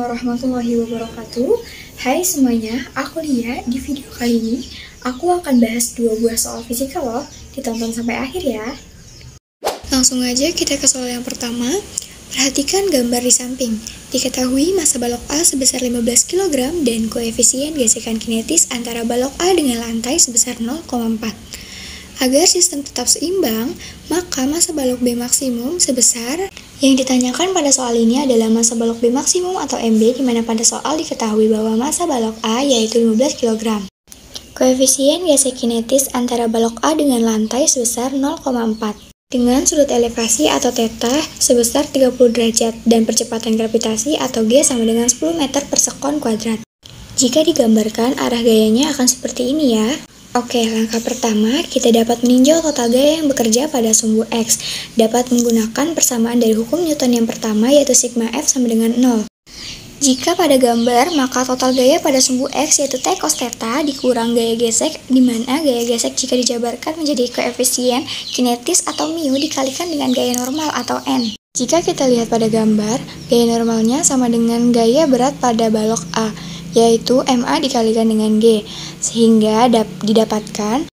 warahmatullahi wabarakatuh. Hai semuanya, aku Lia. Di video kali ini, aku akan bahas 2 buah soal fisika loh. Ditonton sampai akhir ya. Langsung aja kita ke soal yang pertama. Perhatikan gambar di samping. Diketahui massa balok A sebesar 15 kg dan koefisien gesekan kinetis antara balok A dengan lantai sebesar 0,4. Agar sistem tetap seimbang, maka massa balok B maksimum sebesar. Yang ditanyakan pada soal ini adalah massa balok B maksimum atau MB, di mana pada soal diketahui bahwa massa balok A yaitu 15 kg. Koefisien gesek kinetis antara balok A dengan lantai sebesar 0,4. Dengan sudut elevasi atau θ sebesar 30 derajat dan percepatan gravitasi atau G sama dengan 10 meter per sekon kuadrat. Jika digambarkan, arah gayanya akan seperti ini ya. Oke, langkah pertama, kita dapat meninjau total gaya yang bekerja pada sumbu X. Dapat menggunakan persamaan dari hukum Newton yang pertama, yaitu sigma F sama dengan 0. Jika pada gambar, maka total gaya pada sumbu X yaitu T cos θ dikurang gaya gesek, di mana gaya gesek jika dijabarkan menjadi koefisien kinetis atau mu dikalikan dengan gaya normal atau N. Jika kita lihat pada gambar, gaya normalnya sama dengan gaya berat pada balok A, yaitu MA dikalikan dengan G, sehingga didapatkan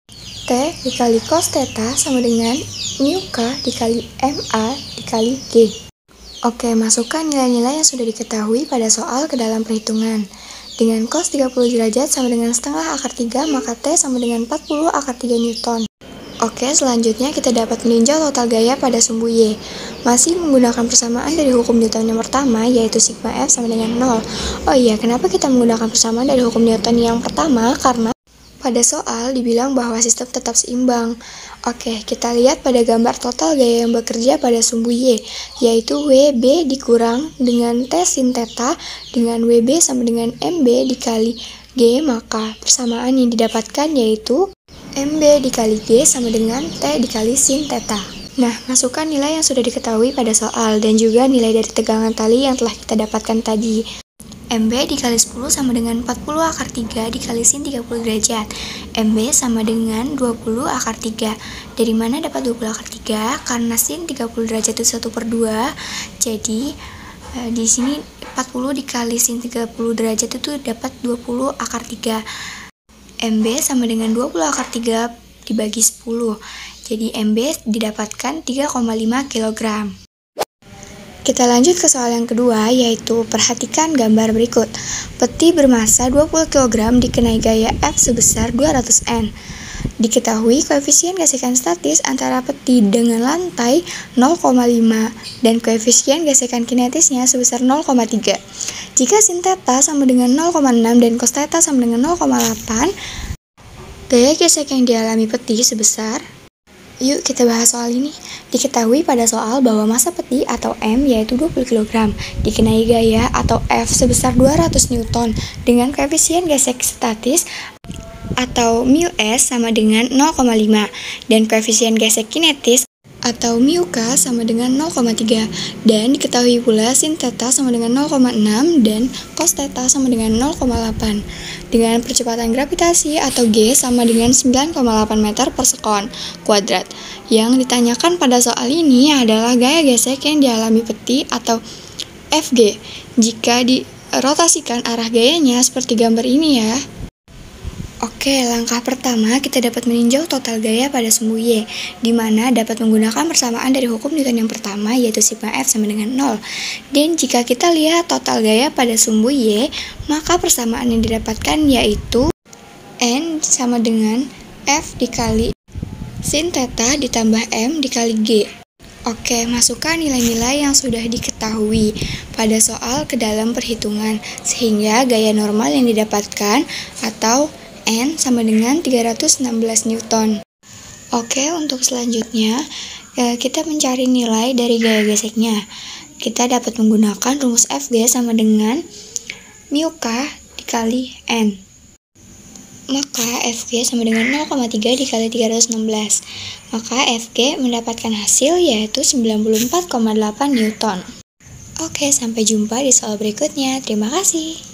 T dikali cos θ sama dengan mu K dikali MA dikali G. Oke, masukkan nilai-nilai yang sudah diketahui pada soal ke dalam perhitungan. Dengan cos 30 derajat sama dengan setengah akar 3, maka T sama dengan 40 akar 3 Newton. Oke, selanjutnya kita dapat meninjau total gaya pada sumbu Y. Masih menggunakan persamaan dari hukum Newton yang pertama, yaitu sigma F sama dengan 0. Oh iya, kenapa kita menggunakan persamaan dari hukum Newton yang pertama? Karena pada soal dibilang bahwa sistem tetap seimbang. Oke, kita lihat pada gambar total gaya yang bekerja pada sumbu Y, yaitu WB dikurang dengan T sin θ dengan WB sama dengan MB dikali G, maka persamaan yang didapatkan yaitu MB dikali G sama dengan T dikali sin θ. Nah, masukkan nilai yang sudah diketahui pada soal dan juga nilai dari tegangan tali yang telah kita dapatkan tadi. MB dikali 10 sama dengan 40 akar 3 dikali sin 30 derajat. MB sama dengan 20 akar 3. Dari mana dapat 20 akar 3? Karena sin 30 derajat itu 1/2. Jadi di sini 40 dikali sin 30 derajat itu dapat 20 akar 3. MB sama dengan 20 akar 3 dibagi 10. Jadi MB didapatkan 3,5 kg. Kita lanjut ke soal yang kedua, yaitu perhatikan gambar berikut. Peti bermassa 20 kg dikenai gaya F sebesar 200 N. Diketahui koefisien gesekan statis antara peti dengan lantai 0,5 dan koefisien gesekan kinetisnya sebesar 0,3. Jika sin θ sama dengan 0,6 dan cos θ sama dengan 0,8, gaya gesek yang dialami peti sebesar. Yuk kita bahas soal ini. Diketahui pada soal bahwa massa peti atau M yaitu 20 kg dikenai gaya atau F sebesar 200 Newton dengan koefisien gesek statis atau mu S sama dengan 0,5 dan koefisien gesek kinetis atau mu K sama dengan 0,3 dan diketahui pula sin θ sama dengan 0,6 dan cos θ sama dengan 0,8 dengan percepatan gravitasi atau G sama dengan 9,8 meter per sekon kuadrat. Yang ditanyakan pada soal ini adalah gaya gesek yang dialami peti atau FG jika dirotasikan arah gayanya seperti gambar ini ya. Oke, langkah pertama kita dapat meninjau total gaya pada sumbu Y, di mana dapat menggunakan persamaan dari hukum Newton yang pertama, yaitu sigma F sama dengan 0. Dan jika kita lihat total gaya pada sumbu Y, maka persamaan yang didapatkan yaitu N sama dengan F dikali sin θ ditambah M dikali G. Oke, masukkan nilai-nilai yang sudah diketahui pada soal ke dalam perhitungan, sehingga gaya normal yang didapatkan atau N sama dengan 316 Newton. Oke, untuk selanjutnya kita mencari nilai dari gaya geseknya. Kita dapat menggunakan rumus FG sama dengan mu K dikali N. Maka FG sama dengan 0,3 dikali 316. Maka FG mendapatkan hasil yaitu 94,8 Newton. Oke, sampai jumpa di soal berikutnya. Terima kasih.